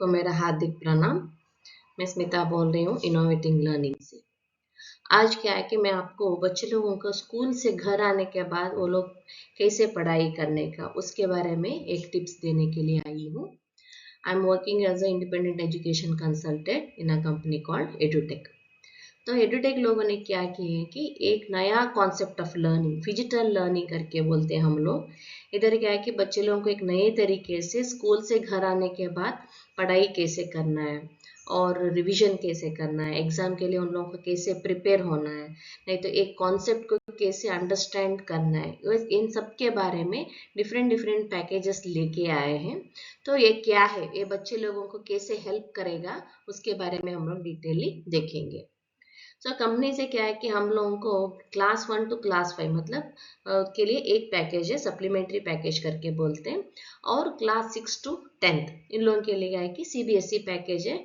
सबको मेरा हार्दिक प्रणाम। मैं स्मिता बोल रही हूँ इनोवेटिंग लर्निंग से। आज क्या है कि मैं आपको बच्चे लोगों को स्कूल से घर आने के बाद वो लोग कैसे पढ़ाई करने का उसके बारे में एक टिप्स देने के लिए आई हूँ। I am working as a independent education consultant in a company called Edutech. तो एडुटेक लोगों ने क्या किया है कि एक नया concept of learning, physical learning करके बोलते हैं हम लोग। इधर क्या है कि बच्चे लोगों को एक नए तरीके से स्कूल से घर आने के बाद पढ़ाई कैसे करना है और रिवीजन कैसे करना है, एग्जाम के लिए उन लोगों को कैसे प्रिपेयर होना है, नहीं तो एक कॉन्सेप्ट को कैसे अंडरस्टैंड करना है, इन सब के बारे में डिफरेंट डिफरेंट पैकेजेस लेके आए हैं। तो ये क्या है, ये बच्चे लोगों को कैसे हेल्प करेगा, उसके बारे में हम लोग डिटेली देखेंगे। कंपनी से क्या है कि हम लोगों को क्लास 1 टू क्लास 5 मतलब के लिए एक पैकेज है, सप्लीमेंट्री पैकेज करके बोलते हैं, और क्लास 6 टू 10th इन लोगों के लिए क्या है कि सीबीएसई पैकेज है,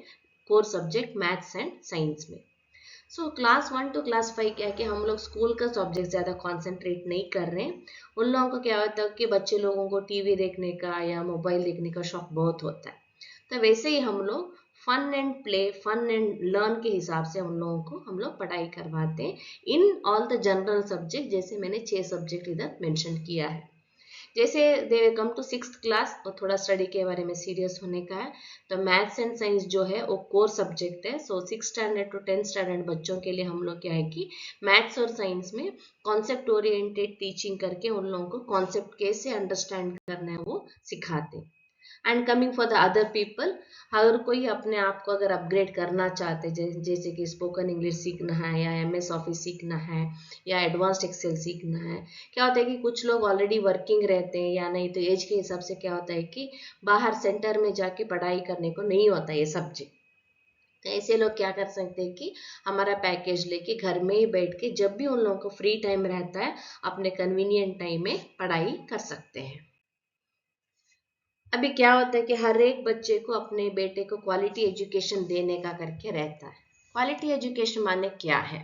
core subject maths and science में। क्लास 1 टू क्लास 5 क्या है कि हम लोग स्कूल का सब्जेक्ट ज़्यादा कॉन्सेंट्रेट नहीं कर रहे हैं। उन लोगों को क्या होता है कि बच्चे लोगों को टीवी देखने का या मोबाइल देखने का शौक बहुत होता है। तो वैसे ही हम लोग fun and play, fun and learn के हिसाब से उन लोगों को हम लोग पढ़ाई करवाते हैं in all the general subject, जैसे मैंने 6 सब्जेक्ट इधर मेंशन किया है। जैसे दे कम टू 6th क्लास और थोड़ा स्टडी के बारे में सीरियस होने का है, तो मैथ्स एंड साइंस जो है वो कोर सब्जेक्ट है। 6th standard to 10th standard बच्चों के लिए हम लोग क्या है कि मैथ्स और साइंस में कॉन्सेप्ट ओरिएंटेड टीचिंग करके उन लोगों को कॉन्सेप्ट कैसे अंडरस्टैंड करना है वो सिखाते हैं। And coming for the other people, अगर कोई अपने आप को अगर अपग्रेड करना चाहते हैं, जैसे कि स्पोकन इंग्लिश सीखना है या एमएस ऑफिस सीखना है या एडवांस्ड एक्सेल सीखना है, क्या होता है कि कुछ लोग ऑलरेडी वर्किंग रहते हैं या नहीं तो एज के हिसाब से क्या होता है कि बाहर सेंटर में जाके पढ़ाई करने को नहीं होता ये सब्जेक्ट। तो ऐसे लोग क्या कर सकते हैं कि हमारा पैकेज लेके घर में ही बैठ के जब भी उन लोगों को फ्री टाइम रहता है अपने कन्वीनियंट टाइम में पढ़ाई कर सकते हैं। अभी क्या होता है कि हर एक बच्चे को अपने बेटे को क्वालिटी एजुकेशन देने का करके रहता है। क्वालिटी एजुकेशन माने क्या है?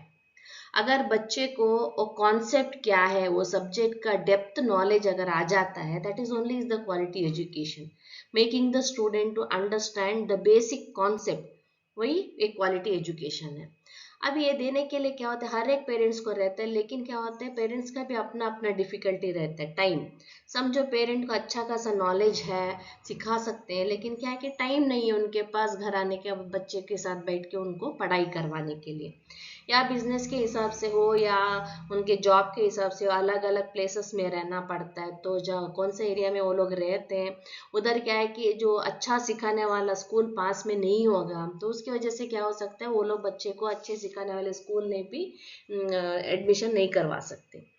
अगर बच्चे को वो कॉन्सेप्ट क्या है, वो सब्जेक्ट का डेप्थ नॉलेज अगर आ जाता है, that is only is the quality education, making the student to understand the basic concept, वही एक क्वालिटी एजुकेशन है। अब ये देने के लिए क्या होता है, हर एक पेरेंट्स को रहता है, लेकिन क्या होता है पेरेंट्स का भी अपना अपना डिफिकल्टी रहता है। टाइम, समझो पेरेंट को अच्छा खासा नॉलेज है, सिखा सकते हैं, लेकिन क्या है कि टाइम नहीं है उनके पास घर आने के बच्चे के साथ बैठ के उनको पढ़ाई करवाने के लिए, या बिजनेस के हिसाब से हो या उनके जॉब के हिसाब से अलग अलग प्लेसेस में रहना पड़ता है। तो जहाँ कौन से एरिया में वो लोग रहते हैं उधर क्या है कि जो अच्छा सिखाने वाला स्कूल पास में नहीं होगा, तो उसकी वजह से क्या हो सकता है वो लोग बच्चे को अच्छे सिखाने वाले स्कूल में भी एडमिशन नहीं करवा सकते।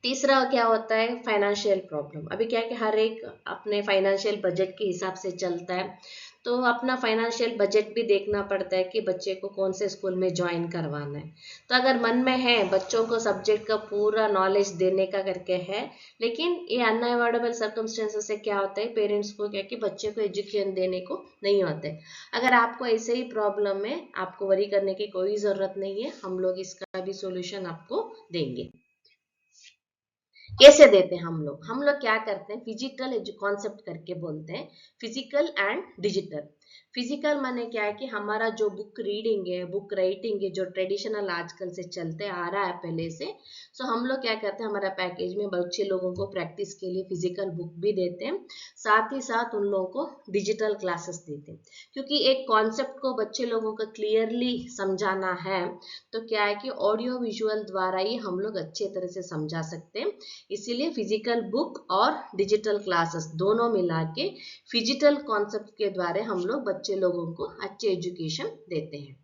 तीसरा क्या होता है, फाइनेंशियल प्रॉब्लम। अभी क्या है कि हर एक अपने फाइनेंशियल बजट के हिसाब से चलता है, तो अपना फाइनेंशियल बजट भी देखना पड़ता है कि बच्चे को कौन से स्कूल में ज्वाइन करवाना है। तो अगर मन में है बच्चों को सब्जेक्ट का पूरा नॉलेज देने का करके है, लेकिन ये अनअवॉइडेबल सर्कमस्टेंसेस से क्या होता है पेरेंट्स को क्या कि बच्चे को एजुकेशन देने को नहीं होता है। अगर आपको ऐसे ही प्रॉब्लम है, आपको वरी करने की कोई ज़रूरत नहीं है, हम लोग इसका भी सोल्यूशन आपको देंगे। कैसे देते हैं हम लोग क्या करते हैं, फिजिकल कॉन्सेप्ट करके बोलते हैं, फिजिकल एंड डिजिटल। फिजिकल माने क्या है कि हमारा जो बुक रीडिंग है, बुक राइटिंग है, जो ट्रेडिशनल आजकल से चलते आ रहा है पहले से, हम लोग क्या करते हैं हमारा पैकेज में बच्चे लोगों को प्रैक्टिस के लिए फिजिकल बुक भी देते हैं, साथ ही साथ उन लोगों को डिजिटल क्लासेस देते हैं। क्योंकि एक कॉन्सेप्ट को बच्चे लोगों को क्लियरली समझाना है, तो क्या है कि ऑडियो विजुअल द्वारा ही हम लोग अच्छे तरह से समझा सकते हैं। इसीलिए फिजिकल बुक और डिजिटल क्लासेस दोनों मिला के फिजिकल कॉन्सेप्ट के द्वारा हम लोग बच्चे लोगों को अच्छे एजुकेशन देते हैं।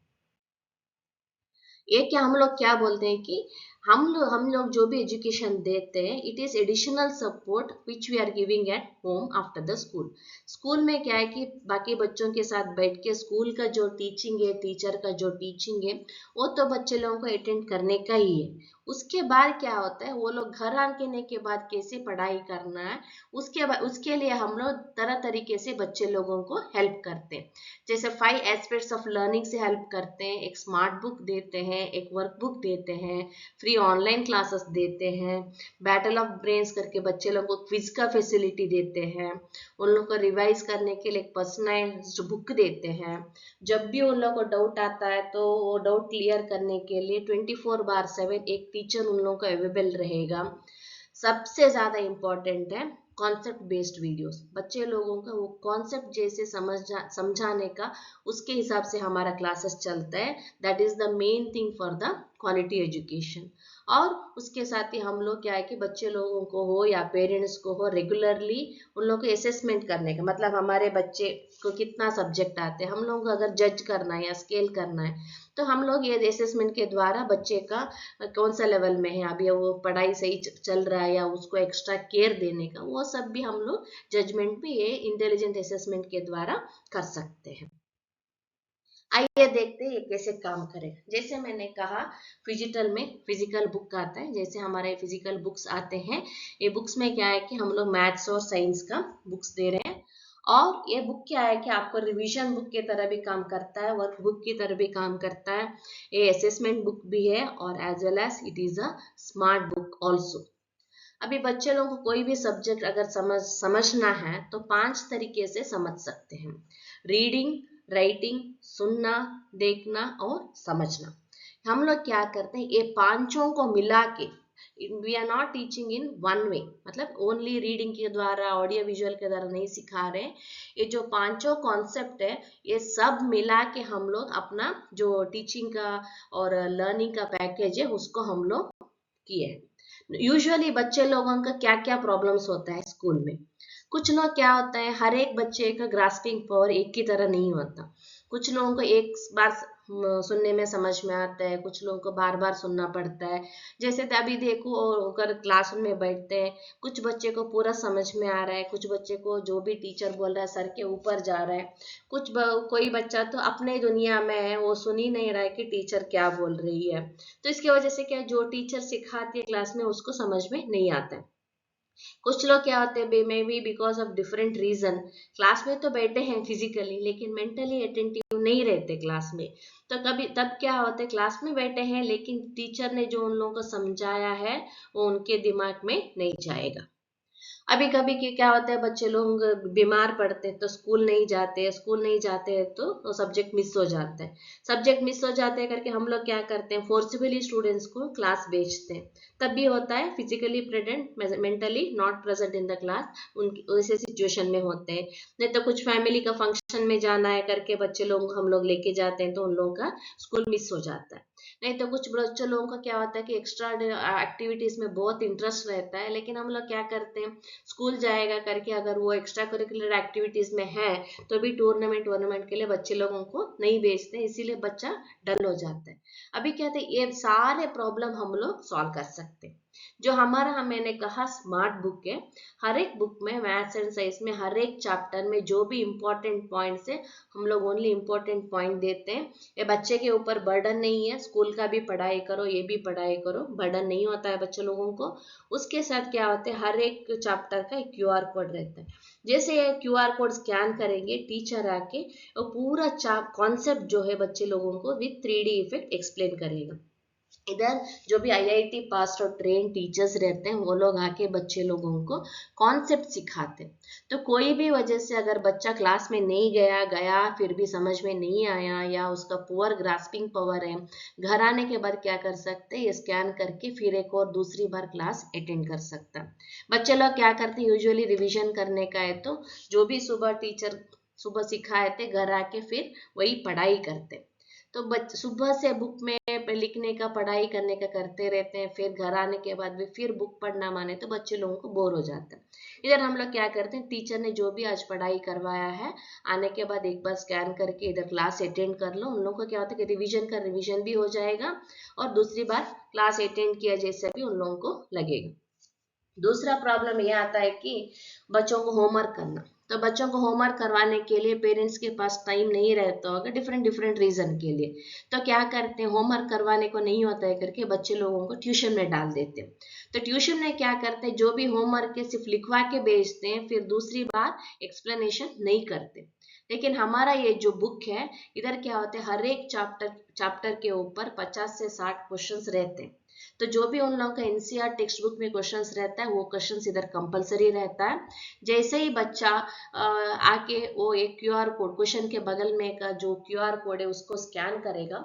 ये क्या हम लोग क्या बोलते हैं कि हम लोग जो भी एजुकेशन देते हैं, it is additional support which we are giving at home after the school. School में क्या है कि बाकी बच्चों के साथ बैठ के स्कूल का जो टीचिंग है, टीचर का जो टीचिंग है, वो तो बच्चे लोगों को अटेंड करने का ही है। उसके बाद क्या होता है, वो लोग घर आने के बाद कैसे पढ़ाई करना है, उसके लिए हम लोग तरह तरीके से बच्चे लोगों को हेल्प करते हैं। जैसे 5 एस्पेक्ट्स ऑफ लर्निंग से हेल्प करते हैं, एक स्मार्ट बुक देते हैं, एक वर्कबुक देते हैं, फ्री फ्री ऑनलाइन क्लासेस देते हैं, बैटल ऑफ ब्रेन्स करके बच्चे लोगों को क्विज का फैसिलिटी देते हैं, उन लोगों को रिवाइज करने के लिए एक पर्सनलाइज्ड बुक देते हैं। जब भी उन लोगों को डाउट आता है तो वो डाउट क्लियर करने के लिए 24/7 एक टीचर उन लोगों को अवेलेबल रहेगा। सबसे ज़्यादा इम्पोर्टेंट है कॉन्सेप्ट बेस्ड वीडियोस। बच्चे लोगों का वो कॉन्सेप्ट जैसे समझाने का उसके हिसाब से हमारा क्लासेस चलता है। That is the main thing for the quality education. और उसके साथ ही हम लोग क्या है कि बच्चे लोगों को हो या पेरेंट्स को हो रेगुलरली उन लोगों को असेसमेंट करने का, मतलब हमारे बच्चे को कितना सब्जेक्ट आते हैं, हम लोगों को अगर जज करना है या स्केल करना है तो हम लोग ये असेसमेंट के द्वारा बच्चे का कौन सा लेवल में है, अभी वो पढ़ाई सही चल रहा है या उसको एक्स्ट्रा केयर देने का, वो सब भी हम लोग जजमेंट भी ये इंटेलिजेंट असेसमेंट के द्वारा कर सकते हैं। आइए देखते हैं ये कैसे काम करेगा। जैसे मैंने कहा फिजिकल बुक आता है, जैसे हमारे फिजिकल बुक्स आते हैं, ये बुक्स में क्या है कि हम लोग मैथ्स और साइंस का बुक्स दे रहे हैं। और ये बुक क्या है कि आपको रिवीजन बुक की तरह भी काम करता है, वर्क बुक की तरह भी काम करता है, ये असेसमेंट बुक भी है और as well as it is a smart book also. अभी बच्चे लोगों को कोई भी सब्जेक्ट अगर समझना है तो 5 तरीके से समझ सकते हैं: रीडिंग, राइटिंग, सुनना, देखना और समझना। हम लोग क्या करते हैं, ये पांचों को मिला के we are not teaching in one way, मतलब ओनली रीडिंग के द्वारा ऑडियो विजुअल के द्वारा नहीं सिखा रहे। ये जो पांचों कॉन्सेप्ट है ये सब मिला के हम लोग अपना जो टीचिंग का और लर्निंग का पैकेज है उसको हम लोग किए। यूजुअली बच्चे लोगों का क्या क्या प्रॉब्लम्स होता है स्कूल में, कुछ लोग क्या होता है, हर एक बच्चे का ग्रास्पिंग पावर एक की तरह नहीं होता। कुछ लोगों को एक बार सुनने में समझ में आता है, कुछ लोगों को बार बार सुनना पड़ता है। जैसे अभी देखो अगर क्लासरूम में बैठते हैं, कुछ बच्चे को पूरा समझ में आ रहा है, कुछ बच्चे को जो भी टीचर बोल रहा है सर के ऊपर जा रहा है, कोई बच्चा तो अपने दुनिया में है, वो सुन ही नहीं रहा है कि टीचर क्या बोल रही है। तो इसकी वजह से क्या, जो टीचर सिखाती है क्लास में उसको समझ में नहीं आता है। कुछ लोग क्या होते हैं, maybe because of different reason class में तो बैठे हैं फिजिकली लेकिन मेंटली अटेंटिव नहीं रहते क्लास में। तो कभी तब क्या होता है, क्लास में बैठे हैं लेकिन टीचर ने जो उन लोगों को समझाया है वो उनके दिमाग में नहीं जाएगा। अभी कभी क्या होता है, बच्चे लोग बीमार पड़ते हैं तो स्कूल नहीं जाते हैं तो सब्जेक्ट मिस हो जाता है। सब्जेक्ट मिस हो जाते हैं करके हम लोग क्या करते हैं, फोर्सफुली स्टूडेंट्स को क्लास भेजते हैं। तब भी होता है physically present mentally not present in the class, उनकी वैसे सिचुएशन में होते हैं। नहीं तो कुछ फैमिली का फंक्शन में जाना है करके बच्चे लोग हम लोग लेके जाते हैं तो उन लोगों का स्कूल मिस हो जाता है। नहीं तो कुछ बच्चे लोगों का क्या होता है कि एक्स्ट्रा एक्टिविटीज में बहुत इंटरेस्ट रहता है, लेकिन हम लोग क्या करते हैं, स्कूल जाएगा करके अगर वो एक्स्ट्रा करिकुलर एक्टिविटीज में है तो भी टूर्नामेंट के लिए बच्चे लोगों को नहीं भेजते, इसीलिए बच्चा डल हो जाता है। अभी क्या है, ये सारे प्रॉब्लम हम लोग सॉल्व कर सकते हैं। जो हमारा मैंने कहा स्मार्ट बुक है, हर एक बुक में मैथ्स एंड साइंस में हर एक चैप्टर में जो भी इंपॉर्टेंट पॉइंट्स है हम लोग ओनली इंपॉर्टेंट पॉइंट देते हैं। ये बच्चे के ऊपर बर्डन नहीं है, स्कूल का भी पढ़ाई करो ये भी पढ़ाई करो, बर्डन नहीं होता है बच्चे लोगों को। उसके साथ क्या होता है, हर एक चैप्टर का एक QR कोड रहता है। जैसे ये QR कोड स्कैन करेंगे टीचर आके वो पूरा कॉन्सेप्ट जो है बच्चे लोगों को विथ 3D इफेक्ट एक्सप्लेन करेगा। इधर जो भी IIT पास और ट्रेन टीचर्स रहते हैं वो लोग आके बच्चे लोगों को कॉन्सेप्ट सिखाते हैं। तो कोई भी वजह से अगर बच्चा क्लास में नहीं गया फिर भी समझ में नहीं आया या उसका पुअर ग्रास्पिंग पावर है, घर आने के बाद क्या कर सकते हैं, ये स्कैन करके फिर एक और दूसरी बार क्लास अटेंड कर सकता है। बच्चे लोग क्या करते हैं, यूजुअली रिविजन करने का है तो जो भी सुबह टीचर सुबह सिखाए थे घर आके फिर वही पढ़ाई करते। तो सुबह से बुक में लिखने का पढ़ाई करने का करते रहते हैं, फिर घर आने के बाद भी फिर बुक पढ़ना माने तो बच्चे लोगों को बोर हो जाता है। इधर हम लोग क्या करते हैं, टीचर ने जो भी आज पढ़ाई करवाया है आने के बाद एक बार स्कैन करके इधर क्लास अटेंड कर लो। उन लोगों को क्या होता है कि रिविजन भी हो जाएगा और दूसरी बार क्लास अटेंड किया जैसा भी उन लोगों को लगेगा। दूसरा प्रॉब्लम यह आता है कि बच्चों को होमवर्क करना। तो बच्चों को होमवर्क करवाने के लिए पेरेंट्स के पास टाइम नहीं रहता होगा डिफरेंट रीजन के लिए, तो क्या करते हैं, होमवर्क करवाने को नहीं होता है करके बच्चे लोगों को ट्यूशन में डाल देते हैं। तो ट्यूशन में क्या करते हैं, जो भी होमवर्क है सिर्फ लिखवा के भेजते हैं, फिर दूसरी बार एक्सप्लेनेशन नहीं करते। लेकिन हमारा ये जो बुक है इधर क्या होता है, हर एक चैप्टर के ऊपर 50 से 60 क्वेश्चंस रहते हैं। तो जो भी उन लोगों का एनसीईआर टेक्स्ट बुक में क्वेश्चंस रहता है वो क्वेश्चंस इधर कंपलसरी रहता है। जैसे ही बच्चा आके वो एक क्यूआर कोड क्वेश्चन के बगल में का जो क्यूआर कोड है उसको स्कैन करेगा,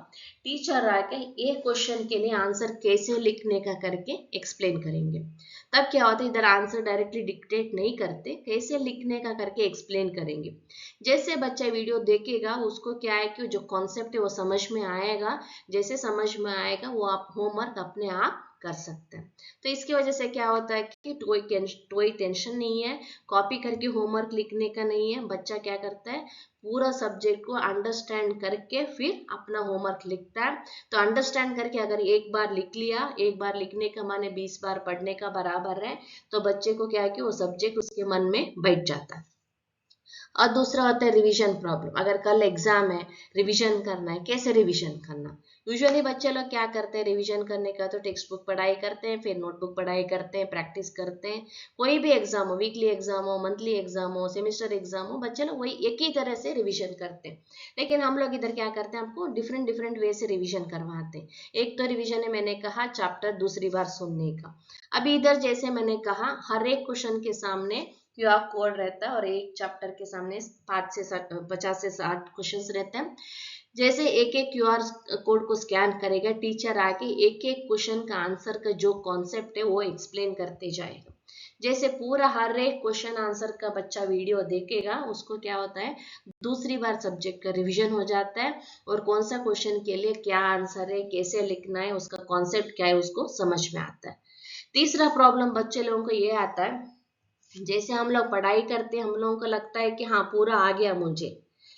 टीचर आके एक क्वेश्चन के लिए आंसर कैसे लिखने का करके एक्सप्लेन करेंगे। तब क्या होता है, इधर आंसर डायरेक्टली डिक्टेट नहीं करते, कैसे लिखने का करके एक्सप्लेन करेंगे। जैसे बच्चा वीडियो देखेगा उसको क्या है कि जो कॉन्सेप्ट है वो समझ में आएगा, जैसे समझ में आएगा वो आप होमवर्क अपने आप कर सकते हैं। तो इसकी वजह से क्या होता है कि कोई टेंशन नहीं है, कॉपी करके होमवर्क लिखने का नहीं है। बच्चा क्या करता है, पूरा सब्जेक्ट को अंडरस्टैंड करके फिर अपना होमवर्क लिखता है। तो अंडरस्टैंड करके अगर एक बार लिख लिया, एक बार लिखने का माने 20 बार पढ़ने का बराबर है, तो बच्चे को क्या है कि वो सब्जेक्ट उसके मन में बैठ जाता है। और दूसरा होता है रिवीजन प्रॉब्लम। अगर कल एग्जाम है, रिवीजन करना है, कैसे रिवीजन करना। यूजुअली बच्चे लोग क्या करते हैं, रिवीजन करने का तो टेक्स्ट बुक पढ़ाई करते हैं, फिर नोटबुक पढ़ाई करते हैं, प्रैक्टिस करते हैं। कोई भी एग्जाम हो, वीकली एग्जाम हो, मंथली एग्जाम हो, सेमेस्टर एग्जाम हो, बच्चे लोग वही एक ही तरह से रिवीजन करते हैं। लेकिन हम लोग इधर क्या करते हैं, आपको डिफरेंट डिफरेंट वे से रिवीजन करवाते हैं। एक तो रिवीजन है, मैंने कहा चैप्टर दूसरी बार सुनने का। अभी इधर जैसे मैंने कहा हर एक क्वेश्चन के सामने क्यूआर कोड रहता है और एक चैप्टर के सामने 50 से 60 क्वेश्चंस रहते हैं। जैसे एक एक क्यूआर कोड को स्कैन करेगा, टीचर आके एक एक क्वेश्चन का आंसर का जो कॉन्सेप्ट है वो एक्सप्लेन करते जाएगा। जैसे पूरा हर एक क्वेश्चन आंसर का बच्चा वीडियो देखेगा, उसको क्या होता है, दूसरी बार सब्जेक्ट का रिवीजन हो जाता है और कौन सा क्वेश्चन के लिए क्या आंसर है, कैसे लिखना है, उसका कॉन्सेप्ट क्या है उसको समझ में आता है। तीसरा प्रॉब्लम बच्चे लोगों को ये आता है, जैसे हम लोग पढ़ाई करते हैं, हम लोगों को लगता है कि हाँ पूरा आ गया मुझे,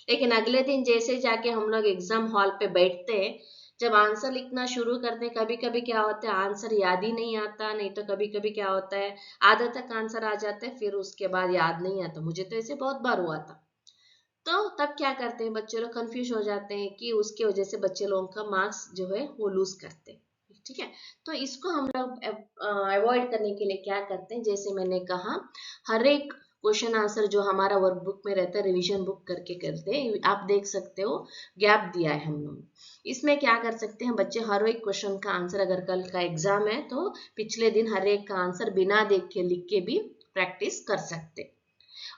लेकिन अगले दिन जैसे जाके हम लोग एग्जाम हॉल पे बैठते हैं, जब आंसर लिखना शुरू करते हैं, कभी कभी क्या होता है आंसर याद ही नहीं आता, नहीं तो कभी कभी क्या होता है आधा तक आंसर आ जाता है, फिर उसके बाद याद नहीं आता। मुझे तो ऐसे बहुत बार हुआ था। तो तब क्या करते हैं, बच्चे लोग कंफ्यूज हो जाते हैं कि उसके वजह से बच्चे लोगों का मार्क्स जो है वो लूज करते हैं। ठीक है, तो इसको हम लोग अवॉइड करने के लिए क्या करते हैं, जैसे मैंने कहा हर एक क्वेश्चन आंसर जो हमारा वर्कबुक में रहता है रिवीजन बुक करके करते हैं। आप देख सकते हो गैप दिया है हम लोग। इसमें क्या कर सकते हैं, बच्चे हर एक क्वेश्चन का आंसर, अगर कल का एग्जाम है तो पिछले दिन हर एक का आंसर बिना देख के लिख के भी प्रैक्टिस कर सकते हैं।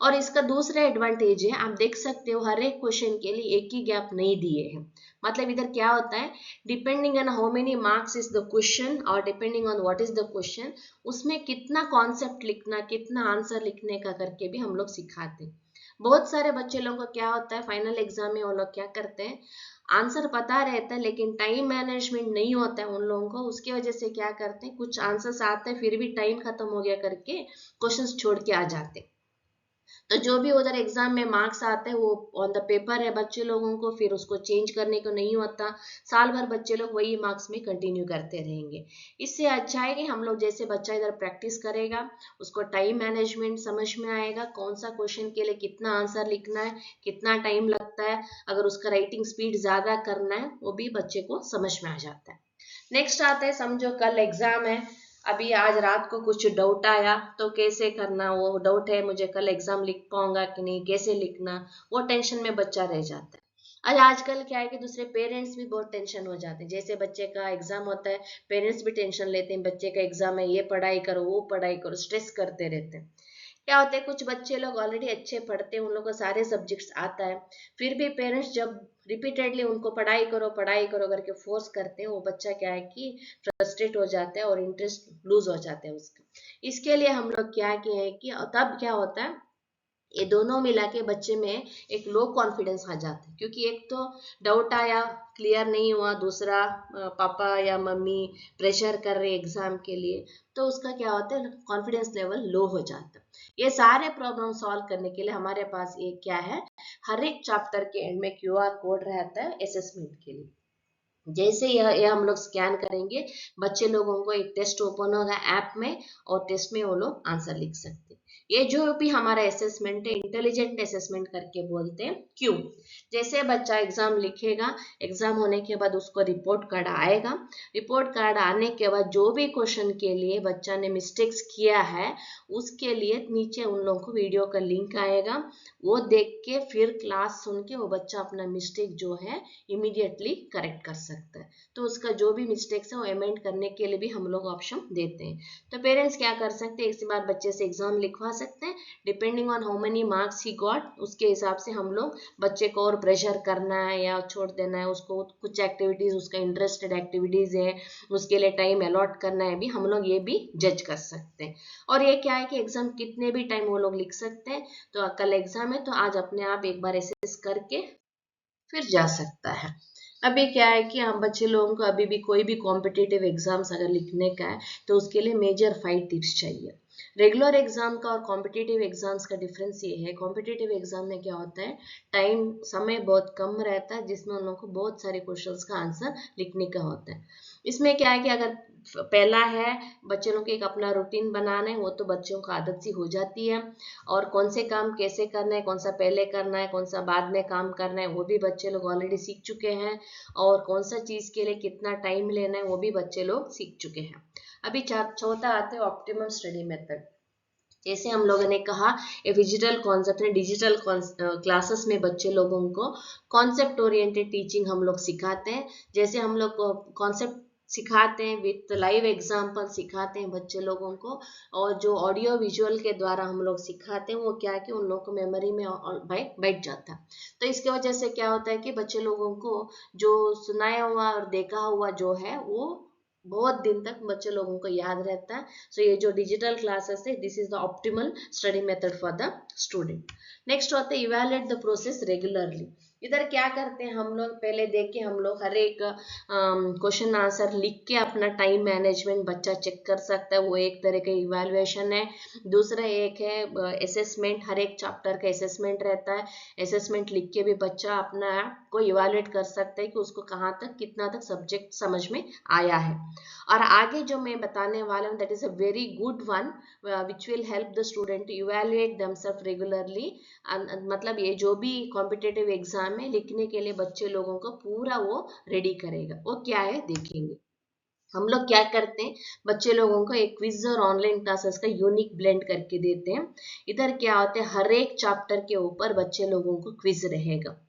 और इसका दूसरा एडवांटेज है, आप देख सकते हो हर एक क्वेश्चन के लिए एक ही गैप नहीं दिए हैं। मतलब इधर क्या होता है, depending on how many marks is the question और depending on what is the question, उसमें कितना कॉन्सेप्ट लिखना, कितना आंसर लिखने का करके भी हम लोग सिखाते हैं। बहुत सारे बच्चे लोगों को क्या होता है, फाइनल एग्जाम में वो लोग क्या करते हैं, आंसर पता रहता है लेकिन टाइम मैनेजमेंट नहीं होता है उन लोगों को। उसकी वजह से क्या करते हैं, कुछ आंसर्स आते हैं फिर भी टाइम खत्म हो गया करके क्वेश्चंस छोड़ के आ जाते हैं। तो जो भी उधर एग्जाम में मार्क्स आते हैं वो ऑन द पेपर है, बच्चे लोगों को फिर उसको चेंज करने को नहीं होता। साल भर बच्चे लोग वही मार्क्स में कंटिन्यू करते रहेंगे। इससे अच्छा है कि हम लोग जैसे बच्चा इधर प्रैक्टिस करेगा, उसको टाइम मैनेजमेंट समझ में आएगा, कौन सा क्वेश्चन के लिए कितना आंसर लिखना है, कितना टाइम लगता है, अगर उसका राइटिंग स्पीड ज्यादा करना है वो भी बच्चे को समझ में आ जाता है। नेक्स्ट आता है, समझो कल एग्जाम है, अभी आज रात को कुछ डाउट आया तो कैसे करना, वो डाउट है मुझे कल एग्जाम लिख पाऊंगा कि नहीं, कैसे लिखना, वो टेंशन में बच्चा रह जाता है। आज आजकल क्या है कि दूसरे पेरेंट्स भी बहुत टेंशन हो जाते हैं। जैसे बच्चे का एग्जाम होता है, पेरेंट्स भी टेंशन लेते हैं, बच्चे का एग्जाम है, ये पढ़ाई करो वो पढ़ाई करो, स्ट्रेस करते रहते हैं। क्या होता है, कुछ बच्चे लोग ऑलरेडी अच्छे पढ़ते हैं, उन लोगों को सारे सब्जेक्ट्स आता है, फिर भी पेरेंट्स जब रिपीटेडली उनको पढ़ाई करो करके फोर्स करते हैं, वो बच्चा क्या है कि फ्रस्ट्रेट हो जाता है और इंटरेस्ट लूज हो जाता है उसका। इसके लिए हम लोग क्या किए हैं कि तब क्या होता है, ये दोनों मिला के बच्चे में एक लो कॉन्फिडेंस आ जाता है, क्योंकि एक तो डाउट आया, क्लियर नहीं हुआ, दूसरा पापा या मम्मी प्रेशर कर रहे एग्जाम के लिए, तो उसका क्या होता है, कॉन्फिडेंस लेवल लो हो जाता है। ये सारे प्रॉब्लम सॉल्व करने के लिए हमारे पास एक क्या है, हर एक चैप्टर के एंड में क्यूआर कोड रहता है असेसमेंट के लिए। जैसे यह हम लोग स्कैन करेंगे, बच्चे लोगों को एक टेस्ट ओपन होगा ऐप में और टेस्ट में वो लोग आंसर लिख सकते हैं। ये जो भी हमारा असेसमेंट है इंटेलिजेंट असेसमेंट करके बोलते हैं। क्यों? जैसे बच्चा एग्जाम लिखेगा, एग्जाम होने के बाद उसको रिपोर्ट कार्ड आएगा, रिपोर्ट कार्ड आने के बाद जो भी क्वेश्चन के लिए बच्चा ने मिस्टेक्स किया है उसके लिए नीचे उन लोगों को वीडियो का लिंक आएगा, वो देख के फिर क्लास सुन के वो बच्चा अपना मिस्टेक जो है इमीडिएटली करेक्ट कर सकता है। तो उसका जो भी मिस्टेक्स है वो अमेंड करने के लिए भी हम लोग ऑप्शन देते हैं। तो पेरेंट्स क्या कर सकते हैं, इसी बार बच्चे से एग्जाम लिखवा सकते हैं, depending on how many marks he got, उसके हिसाब से हम लोग बच्चे को और प्रेशर करना है या छोड़ देना है, उसको कुछ एक्टिविटीज, उसका इंटरेस्टेड एक्टिविटीज है उसके लिए टाइम अलॉट करना है, भी हम लोग ये भी जज कर सकते हैं। और ये क्या है कि एग्जाम कितने भी टाइम वो लोग लिख सकते हैं। तो कल एग्जाम है तो आज अपने आप एक बार असेस करके फिर जा सकता है। अभी क्या है कि हम बच्चे लोगों को अभी भी कोई भी कॉम्पिटिटिव एग्जाम्स अगर लिखने का है तो उसके लिए मेजर 5 टिप्स चाहिए। रेगुलर एग्जाम का और कॉम्पिटिटिव एग्जाम्स का डिफरेंस ये है, कॉम्पिटिटिव एग्जाम में क्या होता है, टाइम समय बहुत कम रहता है जिसमें उन लोगों को बहुत सारे क्वेश्चंस का आंसर लिखने का होता है। इसमें क्या है कि अगर पहला है बच्चे लोग को एक अपना रूटीन बनाना है, वो तो बच्चों को आदत सी हो जाती है, और कौन से काम कैसे करना है, कौन सा पहले करना है, कौन सा बाद में काम करना है, वो भी बच्चे लोग ऑलरेडी सीख चुके हैं, और कौन सा चीज के लिए कितना टाइम लेना है वो भी बच्चे लोग सीख चुके हैं। अभी चौथा आता है ऑप्टिमम स्टडी मेथड। जैसे हम लोगों ने कहा ये डिजिटल कॉन्सेप्ट है, डिजिटल क्लासेस में बच्चे लोगों को कॉन्सेप्ट ओरिएंटेड टीचिंग हम लोग सिखाते हैं। जैसे हम लोग कॉन्सेप्ट सिखाते हैं विथ लाइव एग्जाम्पल सिखाते हैं बच्चे लोगों को, और जो ऑडियो विजुअल के द्वारा हम लोग सिखाते हैं वो क्या है कि उन लोगों को मेमोरी में बैठ जाता है। तो इसके वजह से क्या होता है कि बच्चे लोगों को जो सुनाया हुआ और देखा हुआ जो है वो बहुत दिन तक बच्चे लोगों को याद रहता है। सो ये जो डिजिटल क्लासेस है, this is the optimal study method for the student. Next होता है इवैल्यूएट द प्रोसेस रेगुलरली। इधर क्या करते हैं हम लोग, पहले देख के हम लोग हर एक क्वेश्चन आंसर लिख के अपना टाइम मैनेजमेंट बच्चा चेक कर सकता है, वो एक तरह का इवैल्यूएशन है। दूसरा एक है असेसमेंट, हर एक चैप्टर का असेसमेंट रहता है, असेसमेंट लिख के भी बच्चा अपना को इवैल्यूएट कर सकता है कि उसको कहाँ तक कितना तक सब्जेक्ट समझ में आया है। और आगे जो मैं बताने वाला हूँ that is a very good one which will help the student to evaluate themselves regularly. मतलब ये जो भी कॉम्पिटिटिव एग्जाम है लिखने के लिए बच्चे लोगों को पूरा वो रेडी करेगा। वो क्या है देखेंगे। हम लोग क्या करते हैं, बच्चे लोगों को एक क्विज और ऑनलाइन क्लासेस का यूनिक ब्लेंड करके देते हैं। इधर क्या होता है, हर एक चैप्टर के ऊपर बच्चे लोगों को क्विज रहेगा।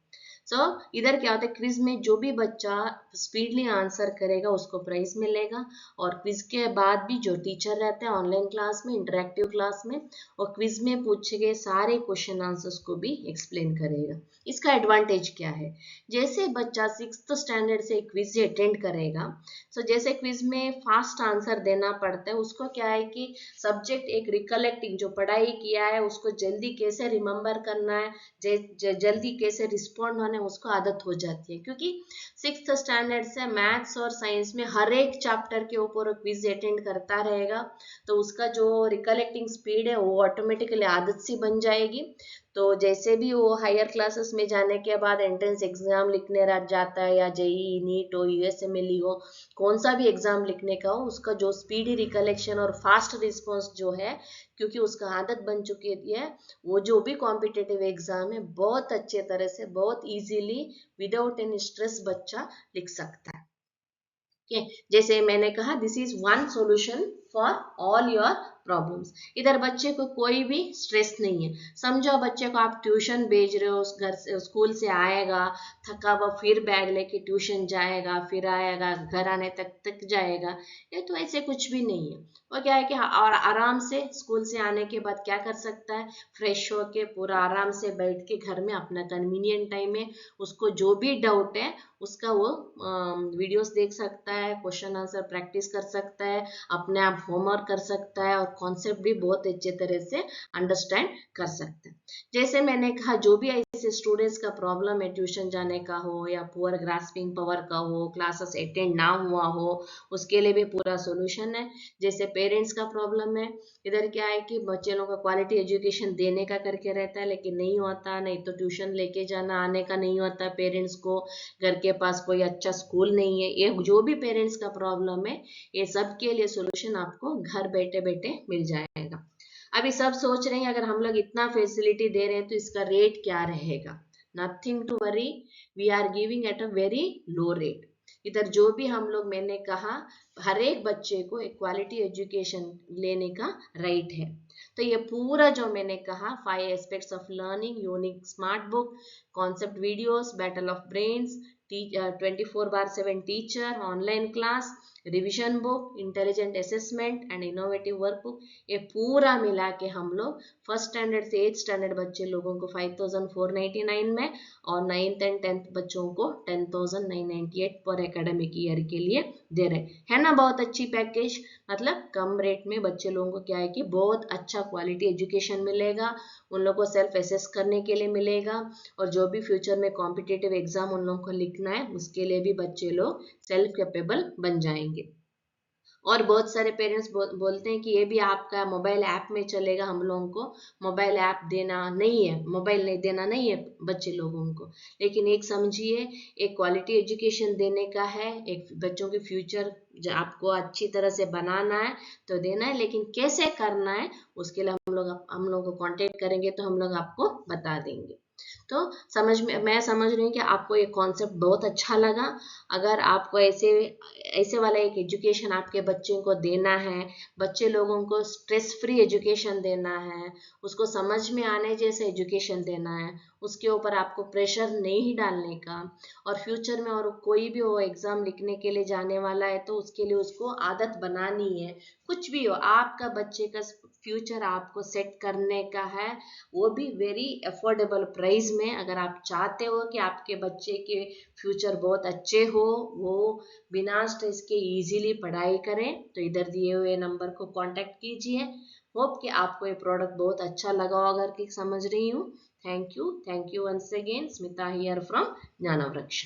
इधर क्या होता है, क्विज में जो भी बच्चा स्पीडली आंसर करेगा उसको प्राइज मिलेगा, और क्विज के बाद भी जो टीचर रहते हैं ऑनलाइन क्लास में, इंटरेक्टिव क्लास में, और क्विज में पूछे गए सारे क्वेश्चन आंसर्स को भी एक्सप्लेन करेगा। इसका एडवांटेज क्या है, जैसे बच्चा 6th स्टैंडर्ड से क्विज अटेंड करेगा, जैसे क्विज में फास्ट आंसर देना पड़ता है, उसको क्या है कि सब्जेक्ट एक रिकलेक्टिंग, जो पढ़ाई किया है उसको जल्दी कैसे रिमेम्बर करना है, जल्दी कैसे रिस्पॉन्ड होने उसको आदत हो जाती है, क्योंकि 6th स्टैंडर्ड से मैथ्स और साइंस में हर एक चैप्टर के ऊपर क्विज अटेंड करता रहेगा, तो उसका जो रिकलेक्टिंग स्पीड है वो ऑटोमेटिकली आदत सी बन जाएगी। तो जैसे भी वो हायर क्लासेस में जाने के बाद एंट्रेंस एग्जाम लिखने रह जाता है, या जेई नीट हो यूएसएमएलई हो, कौन सा भी एग्जाम लिखने का हो, उसका जो स्पीडी रिकलेक्शन और फास्ट रिस्पॉन्स जो है, क्योंकि उसका आदत बन चुकी है, वो जो भी कॉम्पिटिटिव एग्जाम है बहुत अच्छे तरह से बहुत इजीली विदाउट एनी स्ट्रेस बच्चा लिख सकता है। जैसे मैंने कहा this is one solution for all your problems. इधर बच्चे को कोई भी स्ट्रेस नहीं है। समझो बच्चे को आप ट्यूशन भेज रहे हो, घर से स्कूल से आएगा थका हुआ, फिर बैग लेके ट्यूशन जाएगा, फिर आएगा घर आने तक थक जाएगा, ये तो ऐसे कुछ भी नहीं है। वो क्या है कि और आराम से स्कूल से आने के बाद क्या कर सकता है, फ्रेश होके पूरा आराम से बैठ के घर में अपना कन्वीनियंट टाइम में उसको जो भी डाउट है उसका वो वीडियोस देख सकता है, क्वेश्चन आंसर प्रैक्टिस कर सकता है, अपने आप होमवर्क कर सकता है, और कॉन्सेप्ट भी बहुत अच्छे तरह से अंडरस्टैंड कर सकता है। जैसे मैंने कहा जो भी ऐसे स्टूडेंट्स का प्रॉब्लम है, ट्यूशन जाने का हो या पुअर ग्रास्पिंग पावर का हो, क्लासेस अटेंड ना हुआ हो, उसके लिए भी पूरा सोल्यूशन है। जैसे पेरेंट्स का प्रॉब्लम है, इधर क्या है कि बच्चे लोगों का क्वालिटी एजुकेशन देने का करके रहता है लेकिन नहीं होता, नहीं तो ट्यूशन लेके जाना आने का नहीं होता पेरेंट्स को, घर के पास कोई अच्छा स्कूल नहीं है, ये जो भी पेरेंट्स का प्रॉब्लम है ये सब के लिए सॉल्यूशन आपको घर बैठे बैठे मिल जाएगा। अभी सब सोच रहे हैं अगर हम लोग इतना फैसिलिटी दे रहे हैं तो इसका रेट क्या रहेगा। Nothing to worry, we are giving at a very low rate. इधर जो भी हम लोग, मैंने कहा हर एक बच्चे को एक क्वालिटी एजुकेशन लेने का राइट है। तो ये पूरा जो मैंने कहा 5 aspects of learning, unique smart book, concept videos, battle of brains, 24/7 teacher, online class, revision book, intelligent assessment and innovative workbook, ये पूरा मिला के हम लोग फर्स्ट स्टैंडर्ड से 8th स्टैंडर्ड बच्चे लोगों को 5499 में और 9th एंड 10th बच्चों को 10,998 पर एकेडमिक ईयर के लिए दे रहे है ना। बहुत अच्छी पैकेज, मतलब कम रेट में बच्चे लोगों को क्या है कि बहुत अच्छा क्वालिटी एजुकेशन मिलेगा, उन लोगों को सेल्फ एसेस करने के लिए मिलेगा, और जो भी फ्यूचर में कॉम्पिटिटिव एग्जाम उन लोगों को लिखना है उसके लिए भी बच्चे लोग सेल्फ कैपेबल बन जाएंगे। और बहुत सारे पेरेंट्स बोलते हैं कि ये भी आपका मोबाइल ऐप में चलेगा, हम लोगों को मोबाइल ऐप देना नहीं है, मोबाइल नहीं देना नहीं है बच्चे लोगों को। लेकिन एक समझिए, एक क्वालिटी एजुकेशन देने का है, एक बच्चों के फ्यूचर आपको अच्छी तरह से बनाना है तो देना है, लेकिन कैसे करना है उसके लिए हम लोग को कांटेक्ट करेंगे तो हम लोग आपको बता देंगे। तो मैं समझ रही हूँ कि आपको ये कॉन्सेप्ट बहुत अच्छा लगा। अगर आपको ऐसे ऐसे वाला एक एजुकेशन आपके बच्चों को देना है, बच्चे लोगों को स्ट्रेस फ्री एजुकेशन देना है, उसको समझ में आने जैसे एजुकेशन देना है, उसके ऊपर आपको प्रेशर नहीं डालने का, और फ्यूचर में और कोई भी वो एग्जाम लिखने के लिए जाने वाला है तो उसके लिए उसको आदत बनानी है। कुछ भी हो, आपका बच्चे का फ्यूचर आपको सेट करने का है, वो भी वेरी अफोर्डेबल प्राइस में। अगर आप चाहते हो कि आपके बच्चे के फ्यूचर बहुत अच्छे हो, वो बिना स्ट्रेस के इजीली पढ़ाई करें, तो इधर दिए हुए नंबर को कांटेक्ट कीजिए। होप कि आपको ये प्रोडक्ट बहुत अच्छा लगा होगा कि समझ रही हूँ। Thank you once again, Smita here from ज्ञानवृक्ष।